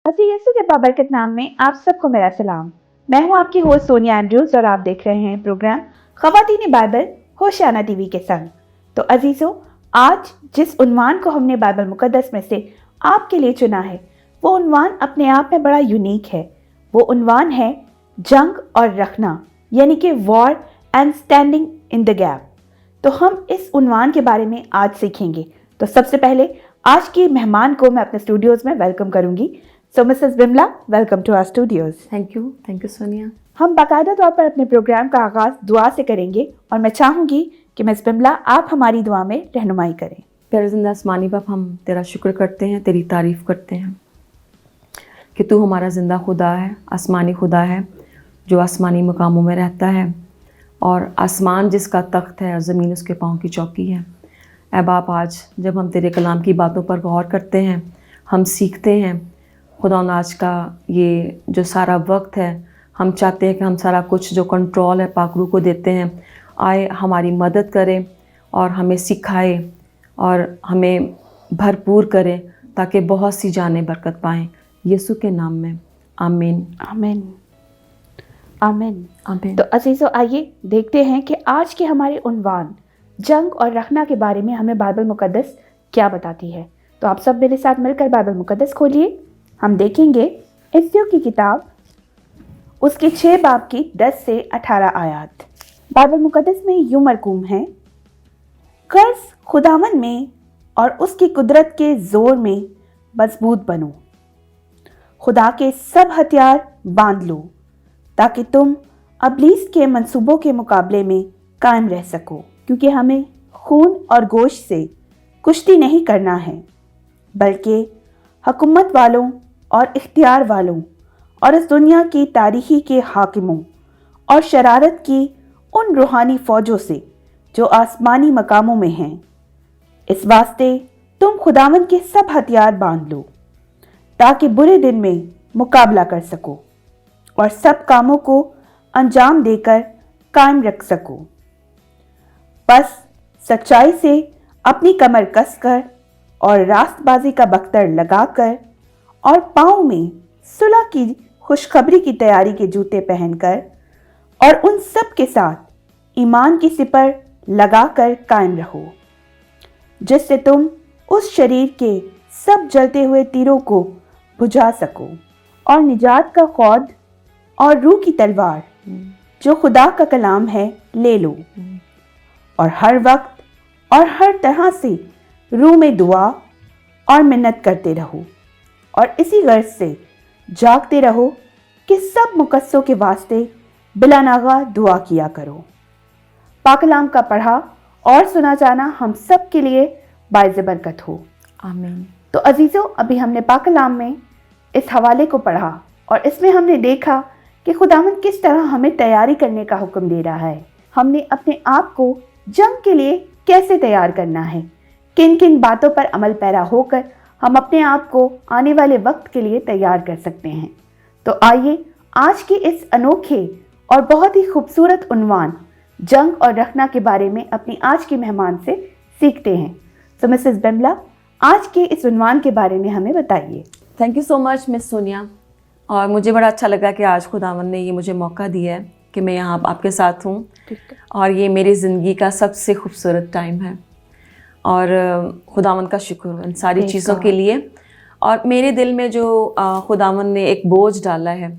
हज़रत यीशु के बाबरकत नाम में आप सबको मेरा सलाम। मैं हूं आपकी होस्ट सोनिया एंड्रूज और आप देख रहे हैं प्रोग्राम ख़वातीन बाइबल होशियाना टीवी के संग। तो अजीज़ों, आज जिस उन्वान को हमने बाइबल मुकद्दस में से आपके लिए चुना है, वो उन्वान अपने आप में बड़ा यूनिक है। वो उन्वान है जंग और रखना, यानी कि war and standing in the gap. तो हम इस उन्वान के बारे में आज सीखेंगे। तो सबसे पहले आज की मेहमान को मैं अपने स्टूडियोज में वेलकम करूंगी। So Mrs Bimla, welcome to our studios. Thank you Sonia. हम बाकायदा तौर पर अपने प्रोग्राम का आगाज दुआ से करेंगे और मैं चाहूंगी कि मिस बिमला आप हमारी दुआ में रहनुमाई करें। प्यारे जिंदा आसमानी बाप, हम तेरा शुक्र करते हैं, तेरी तारीफ़ करते हैं कि तू हमारा ज़िंदा खुदा है, आसमानी खुदा है जो आसमानी मकामों में रहता है और आसमान जिसका तख्त है और ज़मीन उसके पाँव की चौकी है। ऐ बाप, आज जब हम तेरे कलाम की बातों पर गौर करते हैं, हम सीखते हैं खुदा, आज का ये जो सारा वक्त है, हम चाहते हैं कि हम सारा कुछ जो कंट्रोल है पाकरू को देते हैं, आए हमारी मदद करें और हमें सिखाए और हमें भरपूर करें ताकि बहुत सी जानें बरकत पाएँ। यीशु के नाम में आमीन आमीन आमीन आमीन। तो अजीज़ों, आइए देखते हैं कि आज के हमारे उन्वान जंग और रखना के बारे में हमें बाइबल मुकद्दस क्या बताती है। तो आप सब मेरे साथ मिलकर बाइबल मुकद्दस खोलिए। हम देखेंगे इस्सियों की किताब, उसके 6 बाब की 10 से 18 आयत। बाइबल मुकद्दस में यूं मरकूम है, कर्ज खुदावन में और उसकी कुदरत के जोर में मजबूत बनो, खुदा के सब हथियार बांध लो ताकि तुम अबलीस के मंसूबों के मुकाबले में कायम रह सको, क्योंकि हमें खून और गोश्त से कुश्ती नहीं करना है, बल्कि हुकूमत वालों और इख्तियार वालों और इस दुनिया की तारीखी के हाकिमों और शरारत की उन रूहानी फ़ौजों से जो आसमानी मकामों में हैं। इस वास्ते तुम खुदावन के सब हथियार बांध लो ताकि बुरे दिन में मुकाबला कर सको और सब कामों को अंजाम देकर कायम रख सको। बस सच्चाई से अपनी कमर कसकर और रास्तबाजी का बख्तर लगाकर और पाँव में सुलह की खुशखबरी की तैयारी के जूते पहनकर और उन सब के साथ ईमान की सिपर लगाकर कायम रहो, जिससे तुम उस शरीर के सब जलते हुए तीरों को बुझा सको और निजात का खौद और रूह की तलवार जो खुदा का कलाम है ले लो और हर वक्त और हर तरह से रूह में दुआ और मिन्नत करते रहो और इसी गर्ज से जागते रहो कि सब मुकस्सों के वास्ते बिलानागा दुआ किया करो। पाकलाम का पढ़ा और सुना जाना हम सब के लिए बाइज़ बरकत हो। आमीन। तो अजीज़ों, अभी हमने पाकलाम में इस हवाले को पढ़ा और इसमें हमने देखा कि खुदावंद किस तरह हमें तैयारी करने का हुक्म दे रहा है। हमने अपने आप को जंग के लिए कैसे तैयार करना है, किन किन बातों पर अमल पैरा होकर हम अपने आप को आने वाले वक्त के लिए तैयार कर सकते हैं। तो आइए आज की इस अनोखे और बहुत ही खूबसूरत उन्वान जंग और रखना के बारे में अपनी आज की मेहमान से सीखते हैं। तो मिसेस बिमला, आज के इस उन्वान के बारे में हमें बताइए। Thank you so much miss Sonia. और मुझे बड़ा अच्छा लगा कि आज खुदावन ने ये मुझे मौका दिया है कि मैं यहाँ आपके साथ हूँ और ये मेरी ज़िंदगी का सबसे खूबसूरत टाइम है और खुदावन का शुक्र इन सारी चीज़ों के लिए। और मेरे दिल में जो खुदावन ने एक बोझ डाला है,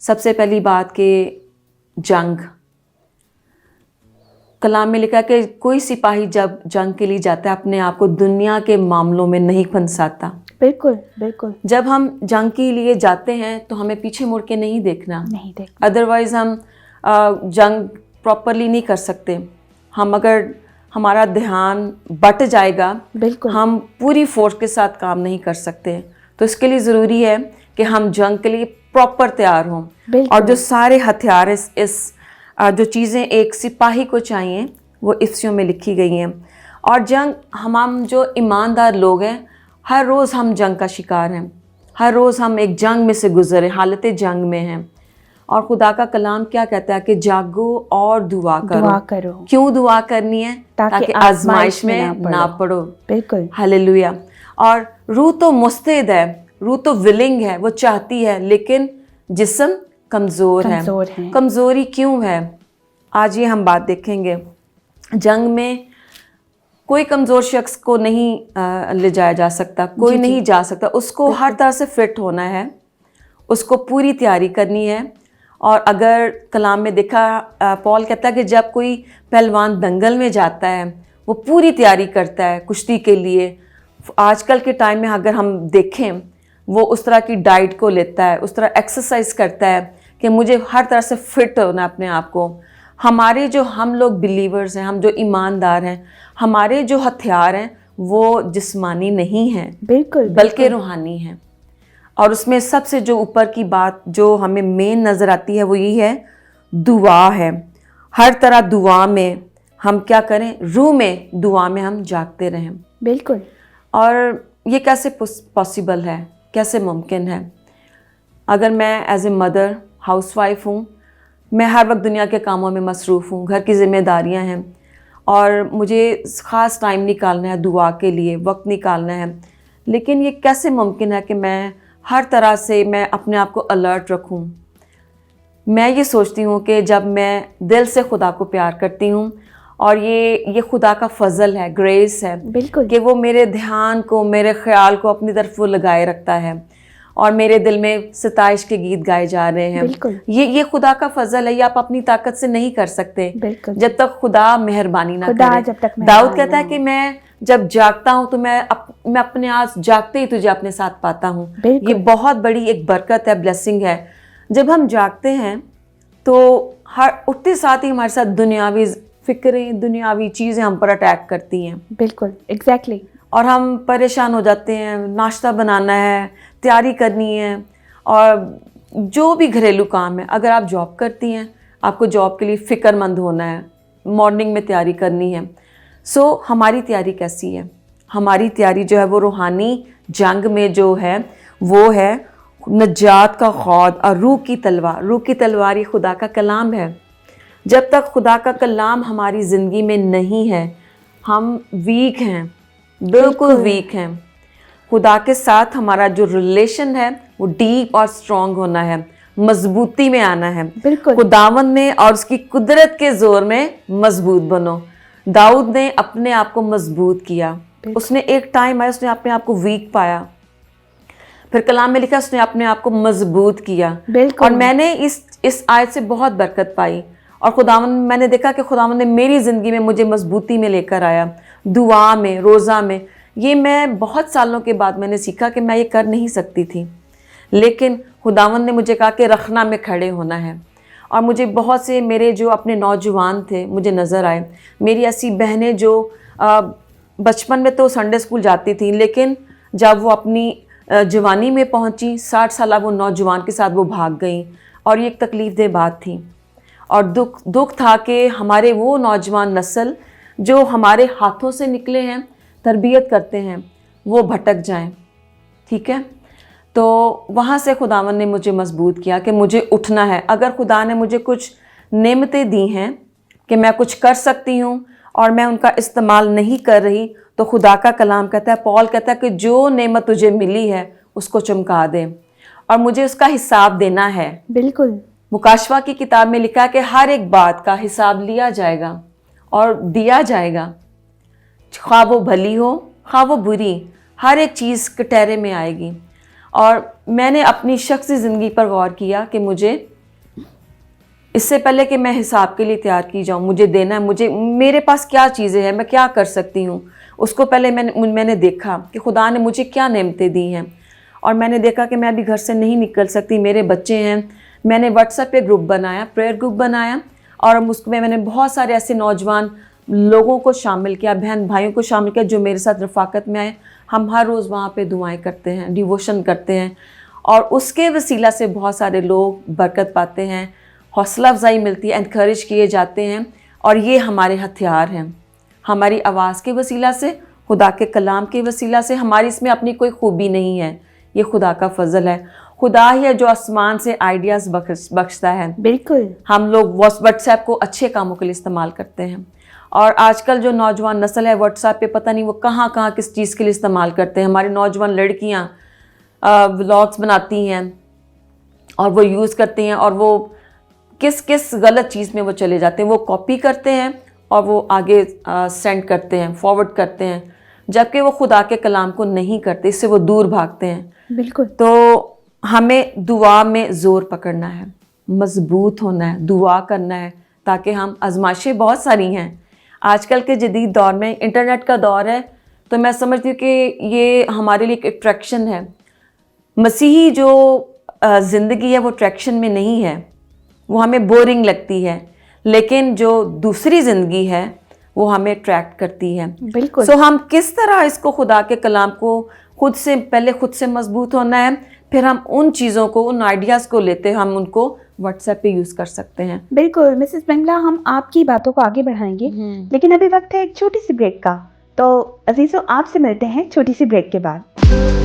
सबसे पहली बात कि जंग, कलाम में लिखा कि कोई सिपाही जब जंग के लिए जाता है अपने आप को दुनिया के मामलों में नहीं फंसाता। बिल्कुल बिल्कुल। जब हम जंग के लिए जाते हैं तो हमें पीछे मुड़ के नहीं देखना, अदरवाइज़ हम जंग प्रॉपरली नहीं कर सकते। हम अगर हमारा ध्यान बट जाएगा, बिल्कुल, हम पूरी फोर्स के साथ काम नहीं कर सकते। तो इसके लिए ज़रूरी है कि हम जंग के लिए प्रॉपर तैयार हों और जो सारे हथियार इस जो चीज़ें एक सिपाही को चाहिए वो इफ्सियों में लिखी गई हैं। और जंग, हम जो ईमानदार लोग हैं, हर रोज़ हम जंग का शिकार हैं, हर रोज़ हम एक जंग में से गुज़रे, हालत जंग में हैं। और खुदा का कलाम क्या कहता है कि जागो और दुआ करो। क्यों दुआ करनी है? ताकि आजमाइश में ना पड़ो। बिल्कुल, हालेलुया। और रूह तो मुस्तैद है रूह तो विलिंग है, वो चाहती है, लेकिन जिस्म कमज़ोर है। कमज़ोरी क्यों है? आज ये हम बात देखेंगे। जंग में कोई कमज़ोर शख्स को नहीं ले जाया जा सकता, कोई नहीं जा सकता। उसको हर तरह से फिट होना है, उसको पूरी तैयारी करनी है। और अगर कलाम में देखा, पॉल कहता है कि जब कोई पहलवान दंगल में जाता है वो पूरी तैयारी करता है कुश्ती के लिए। आजकल के टाइम में अगर हम देखें, वो उस तरह की डाइट को लेता है, उस तरह एक्सरसाइज करता है कि मुझे हर तरह से फिट होना अपने आप को। हमारे जो हम लोग बिलीवर्स हैं, हम जो ईमानदार हैं, हमारे जो हथियार हैं वो जिस्मानी नहीं हैं, बिल्कुल, बल्कि रूहानी हैं। और उसमें सबसे जो ऊपर की बात जो हमें मेन नज़र आती है वो यही है, दुआ है। हर तरह दुआ में हम क्या करें, रूह में दुआ में हम जागते रहें। बिल्कुल। और ये कैसे पॉसिबल है, कैसे मुमकिन है? अगर मैं एज ए मदर हाउसवाइफ हूँ, मैं हर वक्त दुनिया के कामों में मसरूफ़ हूँ, घर की ज़िम्मेदारियाँ हैं और मुझे ख़ास टाइम निकालना है, दुआ के लिए वक्त निकालना है। लेकिन ये कैसे मुमकिन है कि मैं हर तरह से मैं अपने आप को अलर्ट रखूं? मैं ये सोचती हूँ कि जब मैं दिल से खुदा को प्यार करती हूँ, और ये खुदा का फजल है, ग्रेस है, बिल्कुल, कि वो मेरे ध्यान को, मेरे ख्याल को अपनी तरफ वो लगाए रखता है और मेरे दिल में सिताइश के गीत गाए जा रहे हैं। बिल्कुल, ये खुदा का फजल है, ये आप अपनी ताकत से नहीं कर सकते जब तक खुदा मेहरबानी ना करे। जब तक दाऊद कहता है कि मैं जब जागता हूँ तो मैं अपने आज जागते ही तुझे अपने साथ पाता हूँ। ये बहुत बड़ी एक बरकत है, ब्लेसिंग है। जब हम जागते हैं तो हर उठते साथ ही हमारे साथ दुनियावी फिक्रें, दुनियावी चीज़ें हम पर अटैक करती हैं। बिल्कुल, एग्जैक्टली। और हम परेशान हो जाते हैं, नाश्ता बनाना है, तैयारी करनी है, और जो भी घरेलू काम है। अगर आप जॉब करती हैं, आपको जॉब के लिए फ़िक्रमंद होना है, मॉर्निंग में तैयारी करनी है। सो हमारी तैयारी कैसी है? हमारी तैयारी जो है वो रूहानी जंग में जो है वो है नजात का खौद और रूह की तलवार। रूह की तलवार ये खुदा का कलाम है। जब तक खुदा का कलाम हमारी ज़िंदगी में नहीं है, हम वीक हैं, बिल्कुल वीक हैं। खुदा के साथ हमारा जो रिलेशन है वो डीप और स्ट्रॉन्ग होना है, मजबूती में आना है। खुदावन में और उसकी कुदरत के जोर में मजबूत बनो। दाऊद ने अपने आप को मजबूत किया। उसने एक टाइम आया, उसने अपने आप को वीक पाया, फिर कलाम में लिखा उसने अपने आप को मजबूत किया। और मैंने इस आयत से बहुत बरकत पाई, और खुदावन, मैंने देखा कि खुदावन ने मेरी ज़िंदगी में मुझे मजबूती में लेकर आया, दुआ में, रोज़ा में। ये मैं बहुत सालों के बाद मैंने सीखा कि मैं ये कर नहीं सकती थी, लेकिन खुदावन ने मुझे कहा कि रखना में खड़े होना है। और मुझे बहुत से मेरे जो अपने नौजवान थे मुझे नज़र आए, मेरी ऐसी बहनें जो बचपन में तो संडे स्कूल जाती थी, लेकिन जब वो अपनी जवानी में पहुंची, 60 साल वो नौजवान के साथ वो भाग गई। और ये एक तकलीफ़देह बात थी, और दुख था कि हमारे वो नौजवान नस्ल जो हमारे हाथों से निकले हैं, तरबियत करते हैं, वो भटक जाएं। ठीक है, तो वहाँ से खुदावन ने मुझे मजबूत किया कि मुझे उठना है। अगर खुदा ने मुझे कुछ नेमतें दी हैं कि मैं कुछ कर सकती हूँ और मैं उनका इस्तेमाल नहीं कर रही, तो खुदा का कलाम कहता है, पॉल कहता है कि जो नेमत तुझे मिली है उसको चमका दे, और मुझे उसका हिसाब देना है। बिल्कुल। मुकाशवा की किताब में लिखा है कि हर एक बात का हिसाब लिया जाएगा और दिया जाएगा, खा वो भली हो खा वो बुरी, हर एक चीज़ कटहरे में आएगी। और मैंने अपनी शख्सी ज़िंदगी पर गौर किया कि मुझे इससे पहले कि मैं हिसाब के लिए तैयार की जाऊँ, मुझे देना है, मुझे मेरे पास क्या चीज़ें हैं, मैं क्या कर सकती हूँ, उसको पहले मैंने देखा कि खुदा ने मुझे क्या नेमतें दी हैं। और मैंने देखा कि मैं अभी घर से नहीं निकल सकती, मेरे बच्चे हैं। मैंने व्हाट्सएप पे ग्रुप बनाया, प्रेयर ग्रुप बनाया, और उसमें मैंने बहुत सारे ऐसे नौजवान लोगों को शामिल किया, बहन भाइयों को शामिल किया जो मेरे साथ रफ़ाकत में आए। हम हर रोज़ वहाँ पे दुआएं करते हैं, डिवोशन करते हैं, और उसके वसीला से बहुत सारे लोग बरकत पाते हैं, हौसला अफजाई मिलती है, एनकरेज किए जाते हैं। और ये हमारे हथियार हैं, हमारी आवाज़ के वसीला से, खुदा के कलाम के वसीला से। हमारी इसमें अपनी कोई खूबी नहीं है, ये खुदा का फजल है। खुदा ही है जो आसमान से आइडियाज़ बख्शता है। बिल्कुल। हम लोग व्हाट्सएप को अच्छे कामों के लिए इस्तेमाल करते हैं, और आजकल जो नौजवान नस्ल है व्हाट्सएप पे पता नहीं वो कहाँ किस चीज़ के लिए इस्तेमाल करते हैं। हमारी नौजवान लड़कियाँ व्लॉग्स बनाती हैं और वो यूज़ करती हैं, और वो किस किस गलत चीज़ में वो चले जाते हैं, वो कॉपी करते हैं और वो आगे सेंड करते हैं, फॉरवर्ड करते हैं, जबकि वो खुदा के कलाम को नहीं करते, इससे वो दूर भागते हैं। बिल्कुल। तो हमें दुआ में ज़ोर पकड़ना है, मजबूत होना है, दुआ करना है, ताकि हम आजमाइशें बहुत सारी हैं आजकल के जदीद दौर में, इंटरनेट का दौर है, तो मैं समझती हूँ कि ये हमारे लिए एक अट्रैक्शन है। मसीही जो ज़िंदगी है वो अट्रैक्शन में नहीं है, वो हमें बोरिंग लगती है, लेकिन जो दूसरी ज़िंदगी है वो हमें अट्रैक्ट करती है। बिल्कुल। सो हम किस तरह इसको, खुदा के कलाम को पहले खुद से मजबूत होना है, फिर हम उन चीज़ों को, उन आइडियाज़ को लेते हम उनको व्हाट्सएप पे यूज़ कर सकते हैं। बिल्कुल मिसेस बंगला, हम आपकी बातों को आगे बढ़ाएंगे, लेकिन अभी वक्त है एक छोटी सी ब्रेक का। तो अजीजों, आपसे मिलते हैं छोटी सी ब्रेक के बाद।